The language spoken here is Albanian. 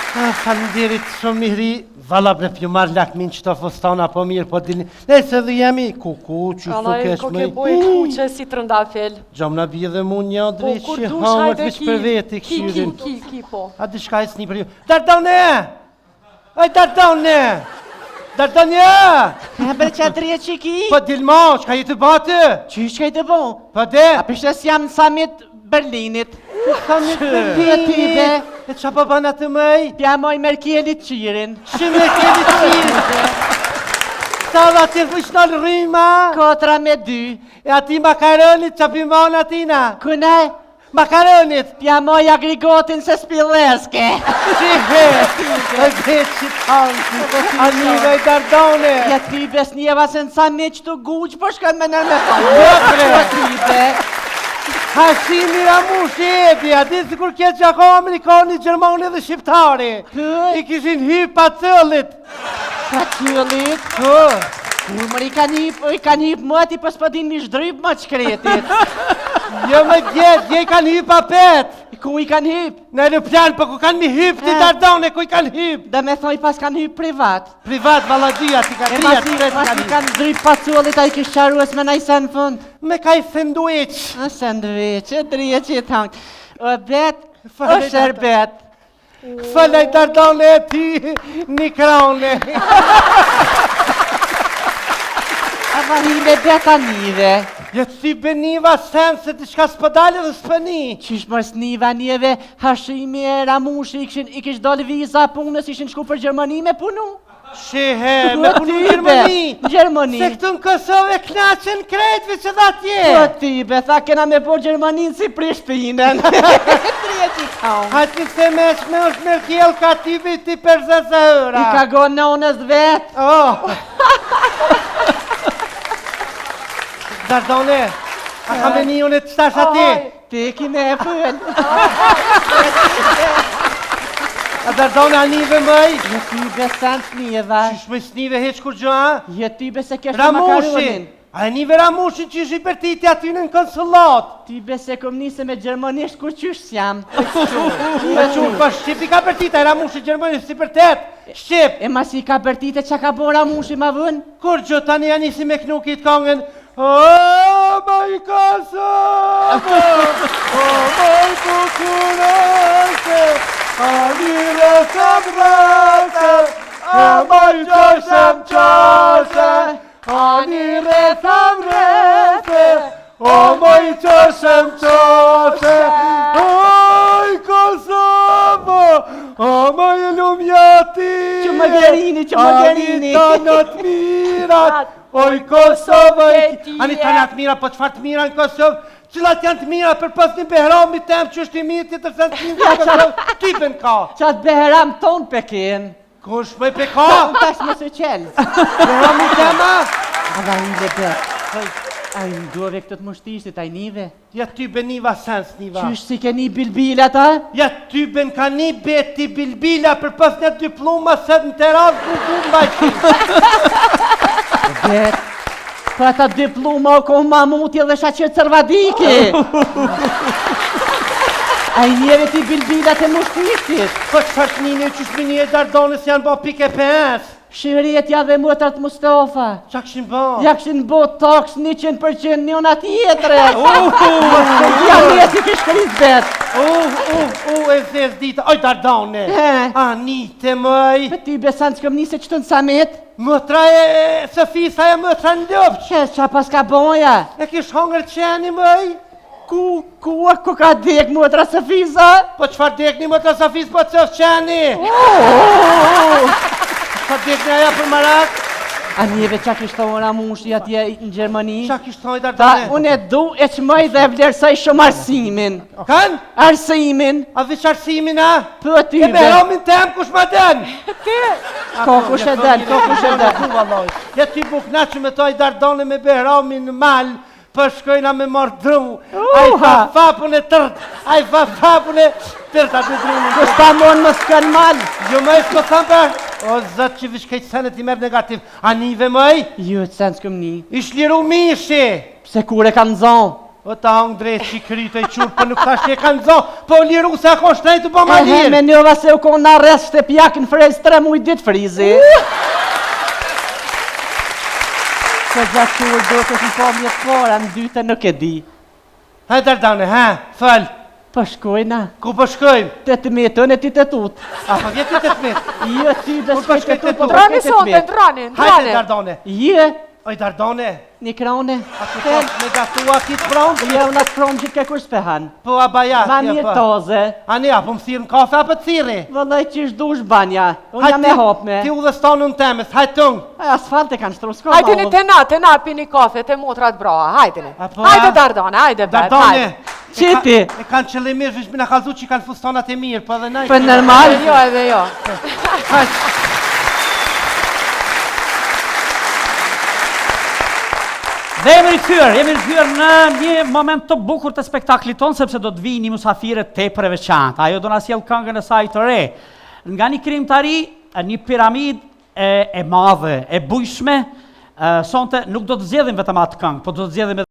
Faleminderit shumë mihri. Valla bre pju marrë lakmin që të fustana po mirë po dilni. Nëse dhe jemi kuku që su kesh me... Ko ke boj kuqe si të rëndafel. Gjom në bje dhe mu një drejt që hangër vish për veti këshyrin. Ki po. A di shka e s'ni për ju. Dardone! Oj Dardone! Dardone! Bre që drejt që ki? Po dilmo, qka i të bate? Qysh ka i të bo? Po de? A pështes jam në samit Berlinit. Samit Berlinit? E qa po bana të mëj? Pja moj Merkelit qirin. Që Merkelit qirin? Sa dhe atë fëshnal rrima? 4-2. E ati makaronit që pimon atina? Kuna? Makaronit? Pja moj agrigotin se spilleske. Qihe? E dhe që tanë, anive i Dardone. Ja ty bes njeva se në samit që të guqë, po shkan me nërme fanë. Hashimi Ramushi ebi, a di si kur kje që ako Amerikani, Gjermani dhe Shqiptari. I kishin hyp pa cëllit. Pa cëllit? Kur mër i kanë hyp më ati për s'pëdin mi shdryp më qkretit. Jo me gjetë, je i kanë hyp pa pet. Ku i kanë hyp? Në aeroplan, për ku kanë mi hyp ti Dardone, ku i kanë hyp? Dhe me thoi pas kanë hyp privat. Privat, valadia, ti ka dhja, ti ka pas i kanë shdryp pa cëllit, a i kishë qarues me najse në fund. Me ka i sandwich. Sandwich, e drije që i thangë. O bet, o shërbet. Falaj Dardone e ti, një krone. A varime beta nive. Jetë si beniva sen se të shka s'pëdali dhe s'pëni. Qish mërës niva njeve, Hashimi e Ramushi i kish dole viza punës, ishin shku për Gjermani me punu? Shehe, me punu në Gjermani. Gjermani. Se këtu në Kosovë e knaqen krejtve që dha tje. Po tybe, tha kena me po Gjermanin si Prishtinën. Haqë se me shme është Merkel ka tibi ti për zëzëra. I ka gonë në onës vetë. Dardone, a ka me një unë të shtash ati? Ti ki me e fën. A Dardone, a nive mëj? Je tybe sen s'nive. Qish me s'nive heq kur gjo, a? Je tybe se kesh të makaronin. A e nive Ramushin që ishi për ti aty në konsulat. Tybe se kom nise me gjermanisht kur qysh s'jam. Me qurë, po Shqip i ka për ti, a e Ramushin gjermanisht si për tet. Shqip. E ma si ka për ti te qa ka bo Ramushi ma vën? Kur gjo tani janë isi me knukit kongën. O, maj Kosovë, o, maj bukurese, a mire të brese, a maj qoshem qose, a mire të brese, o, maj qoshem qose, oj Kosovë, o, maj lumjati, Që më gerini. a një tanët mirat, oj Kosovë, ani tanat mira, po qëfar të mira në Kosovë? Cilat janë të mira për pas një Behrami tem që është i mirë tjetër se të mirë në Kosovë? Typen ka. Qatë Behram ton pekin. Kush me pe ka? Unë tash më së qelë. Behrami tema? A da i dhe bet. A i ndove këtë të mushtishtit, a i nive. Ja tyben niva sens niva. Qysh si ke një bilbila ta? Ja tyben ka një beti bilbila për pas një diploma se në teras ku mbajqin. Bet. Për ata diploma o kohë mamutje dhe shaqet Cërvadiki. A i njeve ti bilbilat e mushtishtit. Po qëfar të njënë që shmi një e Dardonës janë bo pike PS. Shirjetja dhe mëtrat Mustafa. Qa këshin bo? Ja këshin bo toks 100% njona tjetre. Ja njeti kish kris bet. E zez dita. Oj Dardone. A nite mëj. Për ty besan që këm njëse që të në samit. Mëtra e Sofisa e mëtra në lëpë. Qes qa pas ka boja. E kish hongër qeni mëj? Ku ka dek mëtra Sofisa? Po qfar dek një mëtra Sofis po qëf qeni? Qa dek një aja për marak? A njeve qa kishtë thonë Ramushi atje në Gjermani? Qa kishtë thonë i Ta Dardone? unë e du e qmoj dhe vlerësaj shumë arsimin. Kanë? Arsimin? A vish arsimin a? Për ty E Behramin tem kush ma den? Ko kush e den. Ja ty bukna që me toj Dardone me Behramin në malë, për shkojna me marrë dru. A i fa fapun e tërt, a i fa fapun e tërt atë drunin. Kështë ta mon më s'kan mal. Jo më e s'ko thamë për, o zëtë që vish kejtë senet i merë negativ. A nive mëj? Jo, të sen s'këm një. Ish liru mishi. Pse kur e kam zonë? O ta hong drejt që i kryte i qurë, për nuk thash që e kanë zonë, po liru se ako shtrejt të po ma lirë. Me njova se u konë në arrest të pjakën frez 3 mujt ditë frizi. Se gjatë që u do të në po mjetë fora, në dyte nuk e di. Hajde Dardane, ha, fal. Po shkojna. Ku po shkojmë? 18 tonë e ti të tut. A, po vjetë të të mitë. Jo, ti dhe Kur po s'ke shkoj të tut, te po tut? Drani shkoj sonte, të drani, Hajde drani. Dardane. Je, Oj Dardane, një krone. a ku të me gatua kitë bronë? Ja, unë atë kronë që ke kur s'pehan. Po a baja, Ma mirë toze. A ne, a po më thirë në kafe, a po të thiri? Vëllaj që ishtë dush banja. Unë jam e hopme. Ti u dhe stonë në temës, hajtë tëngë. Asfalte kanë shtru, s'ko Hajdeni te na, pini kafe, te motrat braha, hajdeni. Apo, Hajde a? Dardane, hajde beb, Dardane, hajde. Qiti? e kanë qëllimisht, vish mina kalzu që i kanë fustonat e mirë, po edhe najtë. Për normal? Jo edhe jo. Hajtë. Dhe jemi rikthyer në një moment të bukur të spektaklit tonë, sepse do të vijnë një mysafire tepër e veçantë. Ajo do na sjell këngën e saj të re. Nga një krijimtari, një piramidë e madhe, e bujshme, sonte nuk do të zgjedhim vetëm atë këngë, po do të zgjedhim